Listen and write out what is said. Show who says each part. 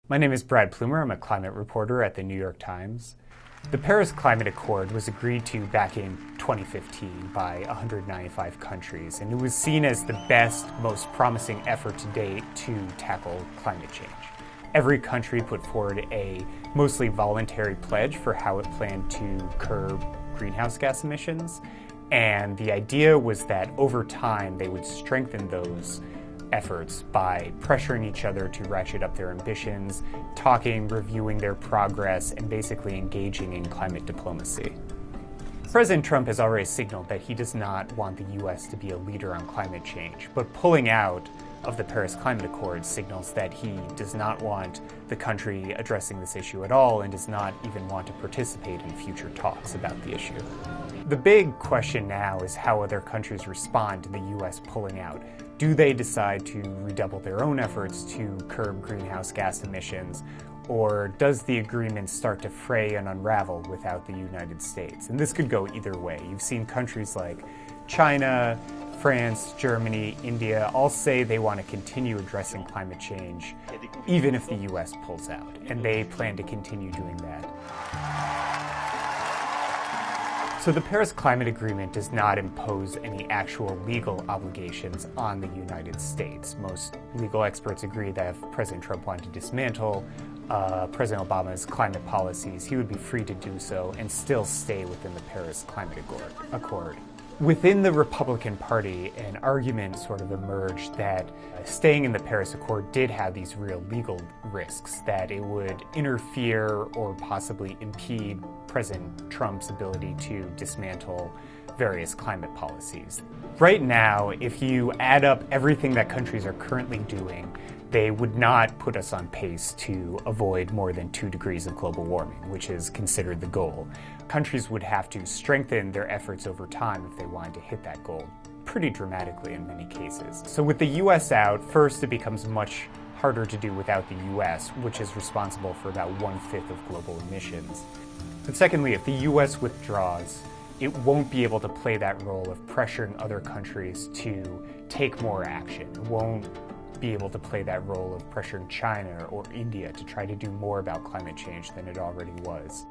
Speaker 1: My name is Brad Plumer. I'm a climate reporter at the New York Times. The Paris Climate Accord was agreed to back in 2015 by 195 countries, and it was seen as the best, most promising effort to date to tackle climate change. Every country put forward a mostly voluntary pledge for how it planned to curb greenhouse gas emissions, and the idea was that over time they would strengthen those efforts by pressuring each other to ratchet up their ambitions, talking, reviewing their progress, and basically engaging in climate diplomacy. President Trump has already signaled that he does not want the U.S. to be a leader on climate change, but pulling out of the Paris Climate Accord signals that he does not want the country addressing this issue at all and does not even want to participate in future talks about the issue. The big question now is how other countries respond to the U.S. pulling out. Do they decide to redouble their own efforts to curb greenhouse gas emissions, or does the agreement start to fray and unravel without the United States? And this could go either way. You've seen countries like China, France, Germany, India all say they want to continue addressing climate change even if the U.S. pulls out, and they plan to continue doing that. So the Paris Climate Agreement does not impose any actual legal obligations on the United States. Most legal experts agree that if President Trump wanted to dismantle President Obama's climate policies, he would be free to do so and still stay within the Paris Climate Accord. Within the Republican Party, an argument sort of emerged that staying in the Paris Accord did have these real legal risks, that it would interfere or possibly impede President Trump's ability to dismantle various climate policies. Right now, if you add up everything that countries are currently doing, they would not put us on pace to avoid more than 2 degrees of global warming, which is considered the goal. Countries would have to strengthen their efforts over time if they wanted to hit that goal, pretty dramatically in many cases. So with the U.S. out, first it becomes much harder to do without the U.S., which is responsible for about 1/5 of global emissions. But secondly, if the U.S. withdraws, it won't be able to play that role of pressuring other countries to take more action. It won't be able to play that role of pressuring China or India to try to do more about climate change than it already was.